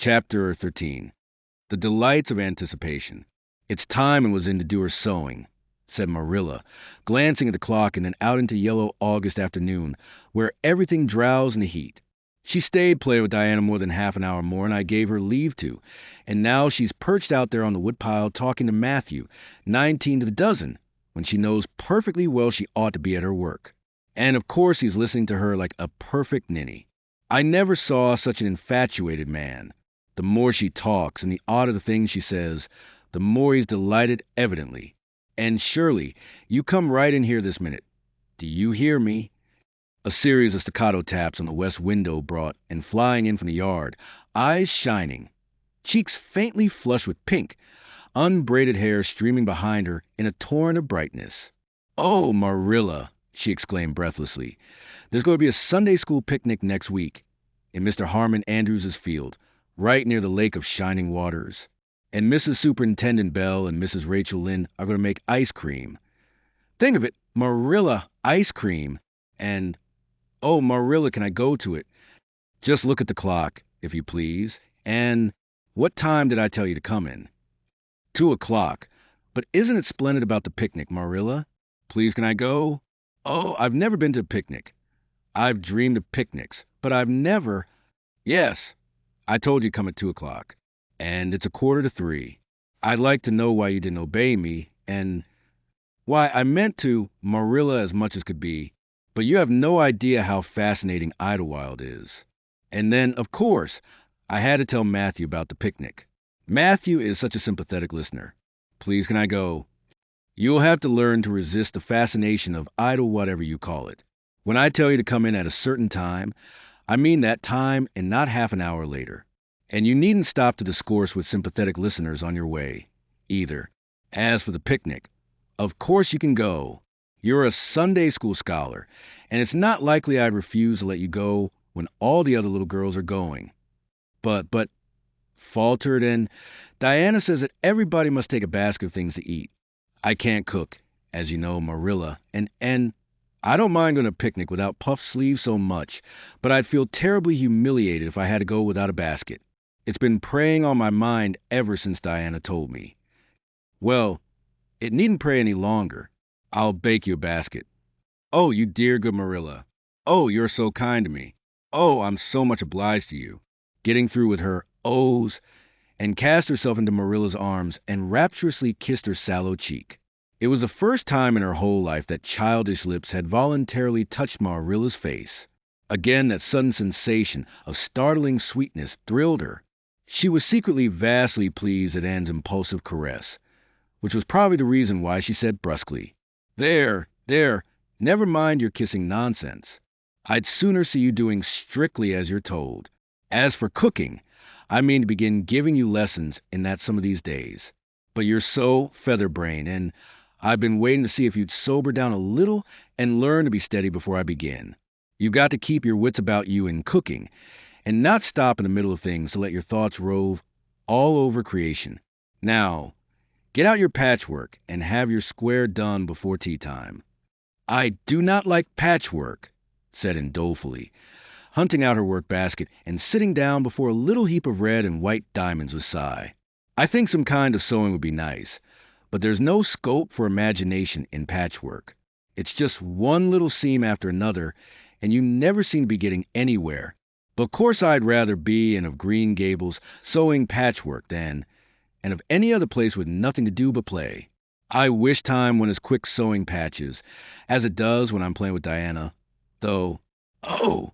Chapter 13. The Delights of Anticipation. It's time and was in to do her sewing, said Marilla, glancing at the clock and then out into yellow August afternoon, where everything drowsed in the heat. She stayed playing with Diana more than half an hour more, and I gave her leave to, and now she's perched out there on the woodpile talking to Matthew, 19 to the dozen, when she knows perfectly well she ought to be at her work. And of course he's listening to her like a perfect ninny. I never saw such an infatuated man. The more she talks and the odder the things she says, the more he's delighted evidently. And Shirley, you come right in here this minute. Do you hear me? A series of staccato taps on the west window brought, and flying in from the yard, eyes shining, cheeks faintly flushed with pink, unbraided hair streaming behind her in a torrent of brightness. "Oh, Marilla," she exclaimed breathlessly, "there's going to be a Sunday school picnic next week in Mr. Harmon Andrews's field, right near the Lake of Shining Waters. And Mrs. Superintendent Bell and Mrs. Rachel Lynde are going to make ice cream. Think of it, Marilla, ice cream. And, oh, Marilla, can I go to it? Just look at the clock, if you please. And what time did I tell you to come in?" 2:00. But isn't it splendid about the picnic, Marilla? Please, can I go? Oh, I've never been to a picnic. I've dreamed of picnics, but I've never... Yes, I told you to come at 2:00. And it's 2:45. I'd like to know why you didn't obey me, and... Why, I meant to, Marilla, as much as could be, but you have no idea how fascinating Idlewild is. And then, of course, I had to tell Matthew about the picnic. Matthew is such a sympathetic listener. Please, can I go? You'll have to learn to resist the fascination of idle whatever you call it. When I tell you to come in at a certain time, I mean that time and not half an hour later. And you needn't stop to discourse with sympathetic listeners on your way, either. As for the picnic, of course you can go. You're a Sunday school scholar, and it's not likely I'd refuse to let you go when all the other little girls are going. But, faltered, and Diana says that everybody must take a basket of things to eat. I can't cook, as you know, Marilla, and I don't mind on a picnic without puffed sleeves so much, but I'd feel terribly humiliated if I had to go without a basket. It's been preying on my mind ever since Diana told me. Well, it needn't prey any longer. I'll bake you a basket. Oh, you dear good Marilla. Oh, you're so kind to me. Oh, I'm so much obliged to you. Getting through with her ohs, and cast herself into Marilla's arms and rapturously kissed her sallow cheek. It was the first time in her whole life that childish lips had voluntarily touched Marilla's face. Again, that sudden sensation of startling sweetness thrilled her. She was secretly vastly pleased at Anne's impulsive caress, which was probably the reason why she said brusquely, There, never mind your kissing nonsense. I'd sooner see you doing strictly as you're told. As for cooking, I mean to begin giving you lessons in that some of these days. But you're so feather-brained, and I've been waiting to see if you'd sober down a little and learn to be steady before I begin. You've got to keep your wits about you in cooking, and not stop in the middle of things to let your thoughts rove all over creation. Now, get out your patchwork and have your square done before tea time. I do not like patchwork, said Anne dolefully, hunting out her work basket and sitting down before a little heap of red and white diamonds with a sigh. I think some kind of sewing would be nice, but there's no scope for imagination in patchwork. It's just one little seam after another, and you never seem to be getting anywhere. But of course I'd rather be in of Green Gables sewing patchwork than, and of any other place with nothing to do but play. I wish time went as quick sewing patches as it does when I'm playing with Diana. Though, oh,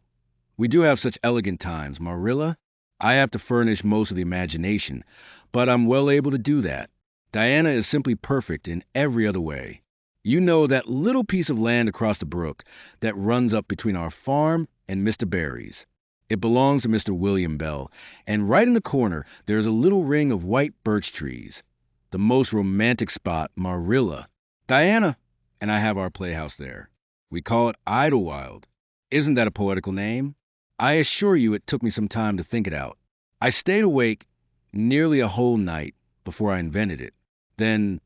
we do have such elegant times, Marilla. I have to furnish most of the imagination, but I'm well able to do that. Diana is simply perfect in every other way. You know that little piece of land across the brook that runs up between our farm and Mr. Barry's. It belongs to Mr. William Bell, and right in the corner there is a little ring of white birch trees. The most romantic spot, Marilla. Diana and I have our playhouse there. We call it Idlewild. Isn't that a poetical name? I assure you it took me some time to think it out. I stayed awake nearly a whole night before I invented it. Then,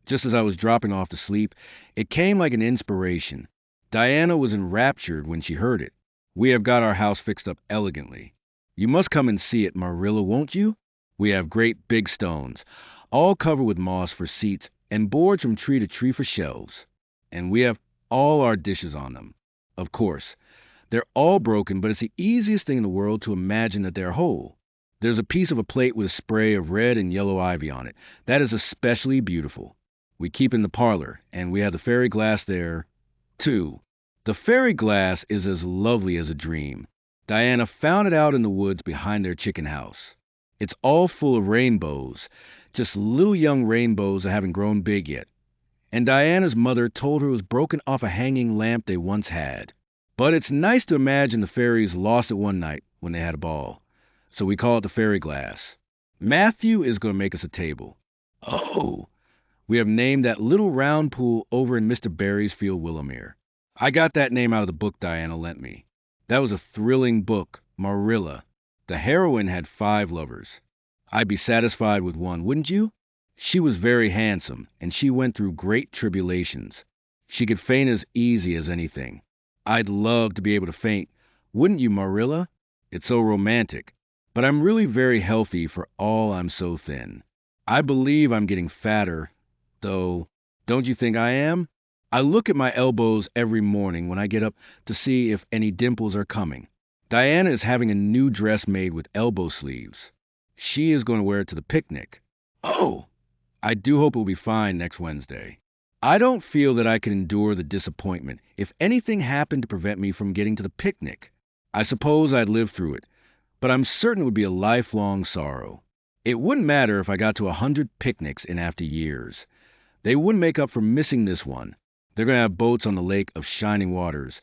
just as I was dropping off to sleep, it came like an inspiration. Diana was enraptured when she heard it. We have got our house fixed up elegantly. You must come and see it, Marilla, won't you? We have great big stones, all covered with moss for seats and boards from tree to tree for shelves. And we have all our dishes on them. Of course, they're all broken, but it's the easiest thing in the world to imagine that they're whole. There's a piece of a plate with a spray of red and yellow ivy on it. That is especially beautiful. We keep in the parlor, and we have the fairy glass there, too. The fairy glass is as lovely as a dream. Diana found it out in the woods behind their chicken house. It's all full of rainbows, just little young rainbows that haven't grown big yet. And Diana's mother told her it was broken off a hanging lamp they once had. But it's nice to imagine the fairies lost it one night when they had a ball. So we call it the fairy glass. Matthew is going to make us a table. Oh, we have named that little round pool over in Mr. Barry's field, Willowmere. I got that name out of the book Diana lent me. That was a thrilling book, Marilla. The heroine had 5 lovers. I'd be satisfied with one, wouldn't you? She was very handsome, and she went through great tribulations. She could faint as easy as anything. I'd love to be able to faint, wouldn't you, Marilla? It's so romantic. But I'm really very healthy for all I'm so thin. I believe I'm getting fatter, though. Don't you think I am? I look at my elbows every morning when I get up to see if any dimples are coming. Diana is having a new dress made with elbow sleeves. She is going to wear it to the picnic. Oh, I do hope it will be fine next Wednesday. I don't feel that I can endure the disappointment if anything happened to prevent me from getting to the picnic. I suppose I'd live through it, but I'm certain it would be a lifelong sorrow. It wouldn't matter if I got to 100 picnics in after years. They wouldn't make up for missing this one. They're going to have boats on the lake of shining waters.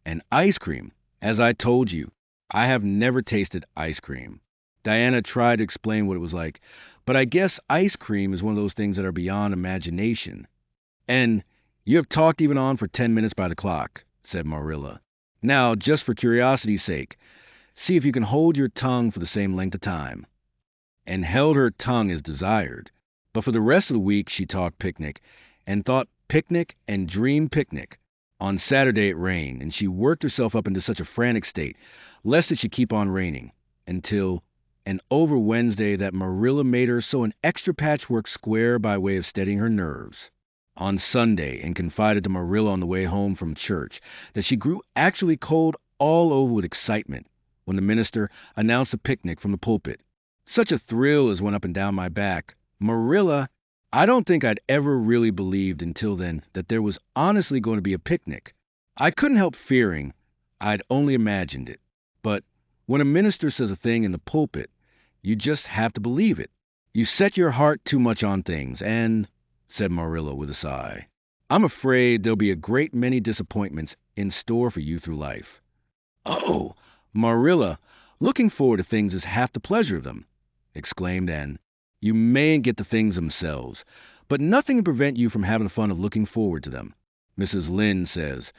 And ice cream. As I told you, I have never tasted ice cream. Diana tried to explain what it was like, but I guess ice cream is one of those things that are beyond imagination. And you have talked even on for 10 minutes by the clock, said Marilla. Now, just for curiosity's sake, see if you can hold your tongue for the same length of time. And held her tongue as desired. But for the rest of the week she talked picnic, and thought picnic and dreamed picnic. On Saturday it rained, and she worked herself up into such a frantic state, lest it should keep on raining, until, and over Wednesday, that Marilla made her sew an extra patchwork square by way of steadying her nerves. On Sunday, and confided to Marilla on the way home from church, that she grew actually cold all over with excitement when the minister announced a picnic from the pulpit. Such a thrill as went up and down my back. Marilla, I don't think I'd ever really believed until then that there was honestly going to be a picnic. I couldn't help fearing I'd only imagined it. But when a minister says a thing in the pulpit, you just have to believe it. You set your heart too much on things, and, said Marilla with a sigh, I'm afraid there'll be a great many disappointments in store for you through life. Oh, Marilla, looking forward to things is half the pleasure of them, exclaimed Anne. You mayn't get the things themselves, but nothing can prevent you from having the fun of looking forward to them. Mrs. Lynde says,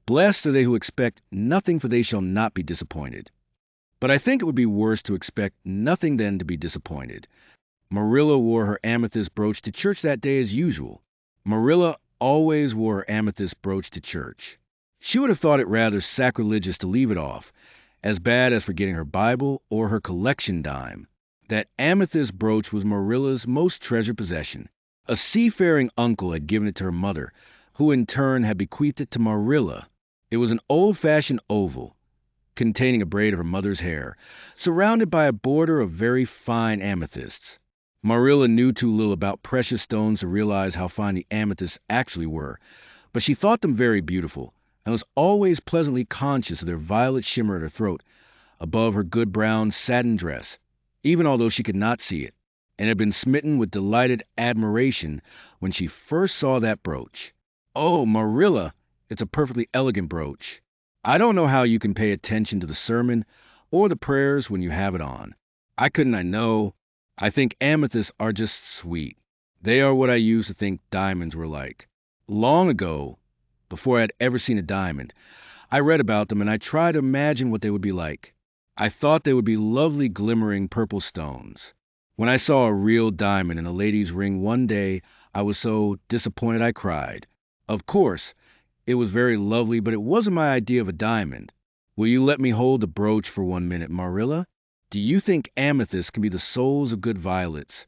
Blessed are they who expect nothing, for they shall not be disappointed. But I think it would be worse to expect nothing than to be disappointed. Marilla wore her amethyst brooch to church that day as usual. Marilla always wore her amethyst brooch to church. She would have thought it rather sacrilegious to leave it off, as bad as forgetting her Bible or her collection dime. That amethyst brooch was Marilla's most treasured possession. A seafaring uncle had given it to her mother, who in turn had bequeathed it to Marilla. It was an old-fashioned oval, containing a braid of her mother's hair, surrounded by a border of very fine amethysts. Marilla knew too little about precious stones to realize how fine the amethysts actually were, but she thought them very beautiful, and was always pleasantly conscious of their violet shimmer at her throat, above her good brown satin dress, even although she could not see it, and had been smitten with delighted admiration when she first saw that brooch. Oh, Marilla, it's a perfectly elegant brooch. I don't know how you can pay attention to the sermon or the prayers when you have it on. I couldn't, I know. I think amethysts are just sweet. They are what I used to think diamonds were like. Long ago, before I had ever seen a diamond, I read about them and I tried to imagine what they would be like. I thought they would be lovely glimmering purple stones. When I saw a real diamond in a lady's ring one day, I was so disappointed I cried. Of course, it was very lovely, but it wasn't my idea of a diamond. Will you let me hold the brooch for 1 minute, Marilla? Do you think amethysts can be the souls of good violets?